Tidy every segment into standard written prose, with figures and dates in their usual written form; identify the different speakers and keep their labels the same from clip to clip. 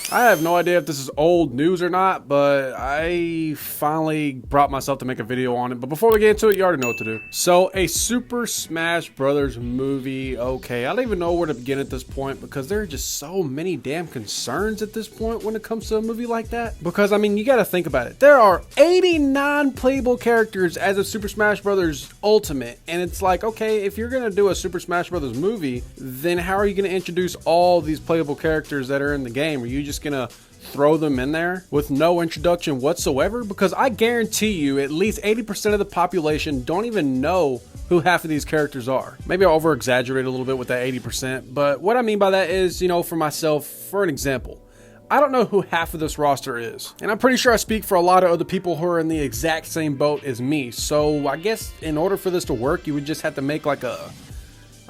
Speaker 1: I have no idea if this is old news or not, but I finally brought myself to make a video on it. But before we get into it, you already know what to do. So, a Super Smash Brothers movie. Okay, I don't even know where to begin at this point because there are just so many damn concerns at this point when it comes to a movie like that. Because, I mean, you gotta think about it. There are 89 playable characters as a Super Smash Brothers Ultimate. And it's like, okay, if you're gonna do a Super Smash Brothers movie, then how are you gonna introduce all these playable characters that are in the game? Are you just gonna throw them in there with no introduction whatsoever? Because I guarantee you at least 80% of the population don't even know who half of these characters are. Maybe I over exaggerate a little bit with that 80%, but what I mean by that is, you know, for myself, for an example, I don't know who half of this roster is. And I'm pretty sure I speak for a lot of other people who are in the exact same boat as me. So I guess in order for this to work, you would just have to make like a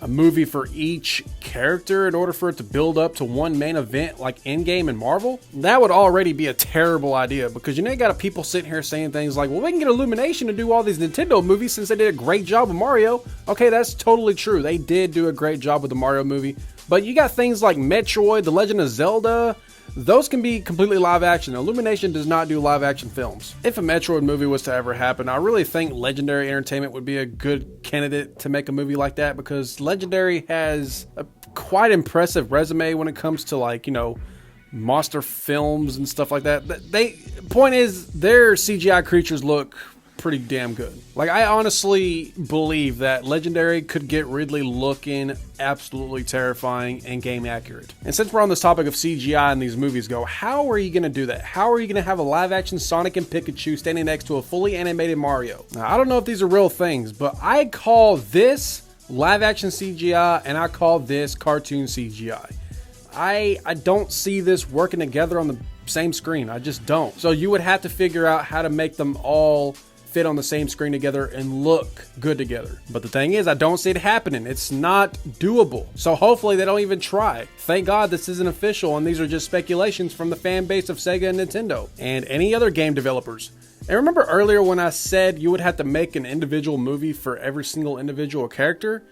Speaker 1: movie for each character in order for it to build up to one main event like Endgame and Marvel. That would already be a terrible idea because, you know, you got people sitting here saying things like, well, we can get Illumination to do all these Nintendo movies since they did a great job with Mario. Okay, that's totally true. They did do a great job with the Mario movie. But you got things like Metroid, The Legend of Zelda. Those can be completely live action. Illumination does not do live action films. If a Metroid movie was to ever happen, I really think Legendary Entertainment would be a good candidate to make a movie like that because Legendary has a quite impressive resume when it comes to, like, you know, monster films and stuff like that. Point is, their CGI creatures look pretty damn good. Like, I honestly believe that Legendary could get Ridley looking absolutely terrifying and game accurate. And since we're on this topic of CGI and these movies go, how are you going to do that? How are you going to have a live action Sonic and Pikachu standing next to a fully animated Mario? Now, I don't know if these are real things, but I call this live action CGI and I call this cartoon CGI. I don't see this working together on the same screen. I just don't. So you would have to figure out how to make them all fit on the same screen together and look good together. But the thing is, I don't see it happening. It's not doable. So hopefully they don't even try. Thank God this isn't official and these are just speculations from the fan base of Sega and Nintendo and any other game developers. And remember earlier when I said you would have to make an individual movie for every single individual character?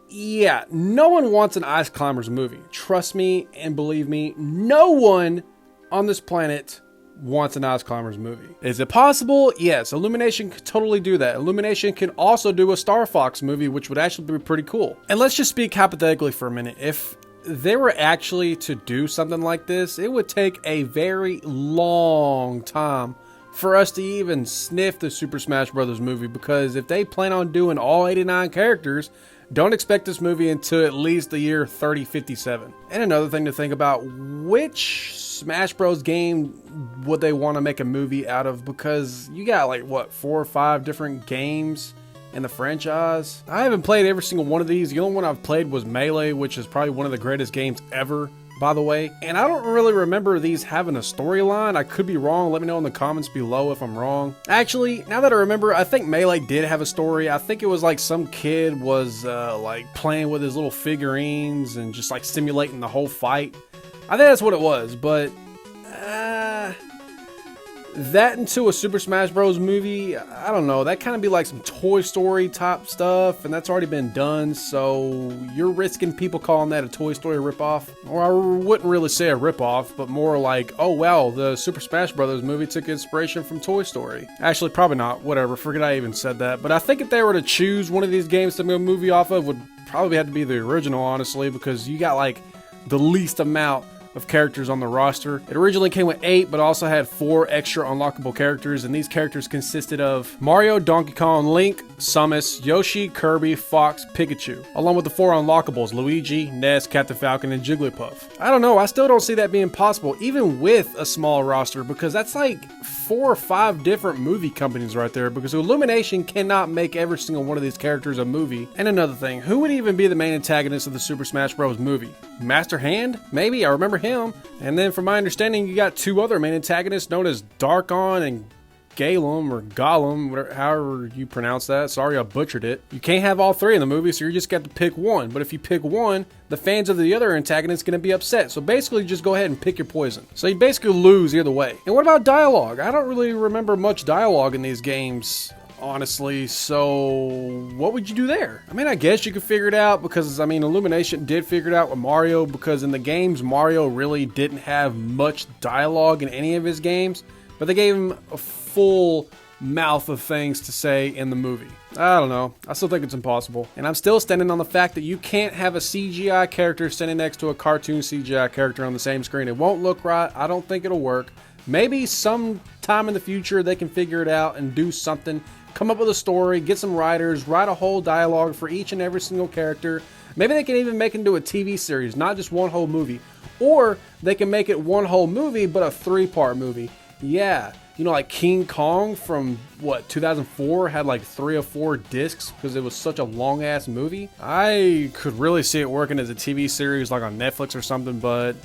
Speaker 1: Yeah, no one wants an Ice Climbers movie. Trust me and believe me, no one on this planet wants an Ice Climbers movie. Is it possible? Yes, Illumination could totally do that. Illumination can also do a Star Fox movie, which would actually be pretty cool. And let's just speak hypothetically for a minute. If they were actually to do something like this, it would take a very long time for us to even sniff the Super Smash Brothers movie, because if they plan on doing all 89 characters, don't expect this movie until at least the year 3057. And another thing to think about, which Smash Bros game would they want to make a movie out of? Because you got like, what, 4 or 5 different games in the franchise? I haven't played every single one of these. The only one I've played was Melee, which is probably one of the greatest games ever, by the way. And I don't really remember these having a storyline. I could be wrong. Let me know in the comments below if I'm wrong. Actually, now that I remember, I think Melee did have a story. I think it was like some kid was like playing with his little figurines and just like simulating the whole fight. I think that's what it was, but that into a Super Smash Bros movie, I don't know. That kind of be like some Toy Story type stuff, and that's already been done, so you're risking people calling that a Toy Story ripoff. Or I wouldn't really say a ripoff, but more like, oh wow, the Super Smash Bros movie took inspiration from Toy Story. Actually, probably not. Whatever, forget I even said that. But I think if they were to choose one of these games to make a movie off of, would probably have to be the original, honestly, because you got like the least amount of characters on the roster. It originally came with 8, but also had 4 extra unlockable characters, and these characters consisted of Mario, Donkey Kong, Link, Samus, Yoshi, Kirby, Fox, Pikachu, along with the 4 unlockables, Luigi, Ness, Captain Falcon, and Jigglypuff. I don't know, I still don't see that being possible, even with a small roster, because that's like 4 or 5 different movie companies right there, because Illumination cannot make every single one of these characters a movie. And another thing, who would even be the main antagonist of the Super Smash Bros. Movie? Master Hand? Maybe, I remember him. And then from my understanding, you got 2 other main antagonists known as Darkon and Galum, or Gollum, whatever, however you pronounce that. Sorry, I butchered it. You can't have all 3 in the movie, so you just got to pick one. But if you pick one, the fans of the other antagonist are going to be upset. So basically, just go ahead and pick your poison. So you basically lose either way. And what about dialogue? I don't really remember much dialogue in these games honestly. So what would you do there? I mean, I guess you could figure it out because, I mean, Illumination did figure it out with Mario, because in the games, Mario really didn't have much dialogue in any of his games, but they gave him a full mouth of things to say in the movie. I don't know. I still think it's impossible. And I'm still standing on the fact that you can't have a CGI character standing next to a cartoon CGI character on the same screen. It won't look right. I don't think it'll work. Maybe sometime in the future they can figure it out and do something. Come up with a story, get some writers, write a whole dialogue for each and every single character. Maybe they can even make it into a TV series, not just one whole movie. Or they can make it one whole movie, but a 3-part movie. Yeah. You know, like King Kong from, 2004 had like 3 or 4 discs because it was such a long-ass movie. I could really see it working as a TV series like on Netflix or something, but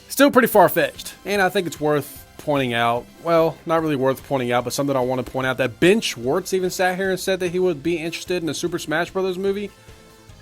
Speaker 1: still pretty far-fetched. And I think it's worth pointing out, well, not really worth pointing out, but something I want to point out, that Ben Schwartz even sat here and said that he would be interested in a Super Smash Bros. Movie.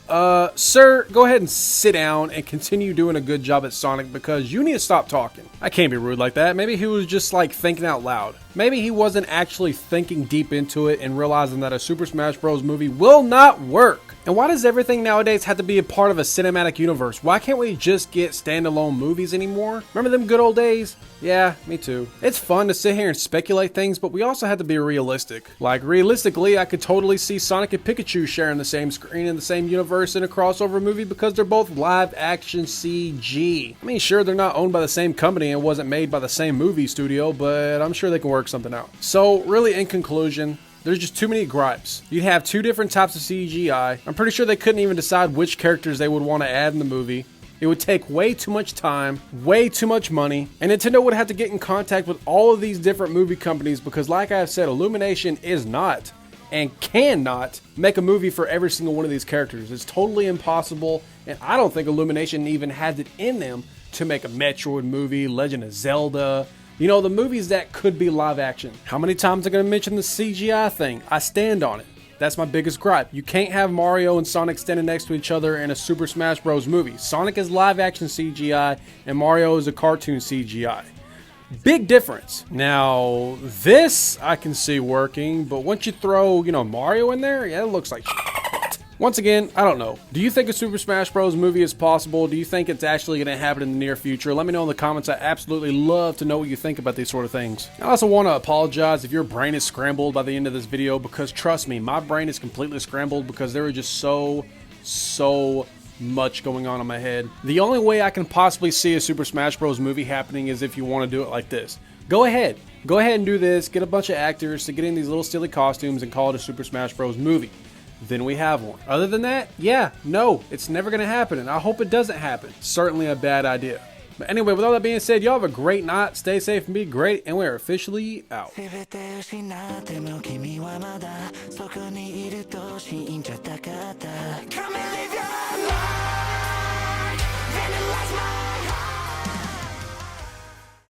Speaker 1: Sir, go ahead and sit down and continue doing a good job at Sonic, because you need to stop talking. I can't be rude like that. Maybe he was just like thinking out loud. Maybe he wasn't actually thinking deep into it and realizing that a Super Smash Bros. Movie will not work. And why does everything nowadays have to be a part of a cinematic universe? Why can't we just get standalone movies anymore? Remember them good old days? Yeah, me too. It's fun to sit here and speculate things, but we also have to be realistic. Like, realistically, I could totally see Sonic and Pikachu sharing the same screen in the same universe in a crossover movie because they're both live action CG. I mean, sure, they're not owned by the same company and wasn't made by the same movie studio, but I'm sure they can work something out. So, really, in conclusion, there's just too many gripes. You'd have 2 different types of CGI. I'm pretty sure they couldn't even decide which characters they would want to add in the movie. It would take way too much time, way too much money, and Nintendo would have to get in contact with all of these different movie companies because, like I've said, Illumination is not and cannot make a movie for every single one of these characters. It's totally impossible, and I don't think Illumination even has it in them to make a Metroid movie, Legend of Zelda. You know, the movies that could be live action. How many times am I going to mention the CGI thing? I stand on it. That's my biggest gripe. You can't have Mario and Sonic standing next to each other in a Super Smash Bros. Movie. Sonic is live action CGI and Mario is a cartoon CGI. Big difference. Now, this I can see working, but once you throw, Mario in there, yeah, it looks like shit. Once again, I don't know. Do you think a Super Smash Bros. Movie is possible? Do you think it's actually going to happen in the near future? Let me know in the comments. I absolutely love to know what you think about these sort of things. I also want to apologize if your brain is scrambled by the end of this video, because trust me, my brain is completely scrambled because there was just so much going on in my head. The only way I can possibly see a Super Smash Bros. Movie happening is if you want to do it like this. Go ahead and do this. Get a bunch of actors to get in these little silly costumes and call it a Super Smash Bros. Movie. Then we have one. Other than that, yeah, no, it's never going to happen, and I hope it doesn't happen. Certainly a bad idea. But anyway, with all that being said, y'all have a great night, stay safe and be great, and we're officially out.
Speaker 2: Come and live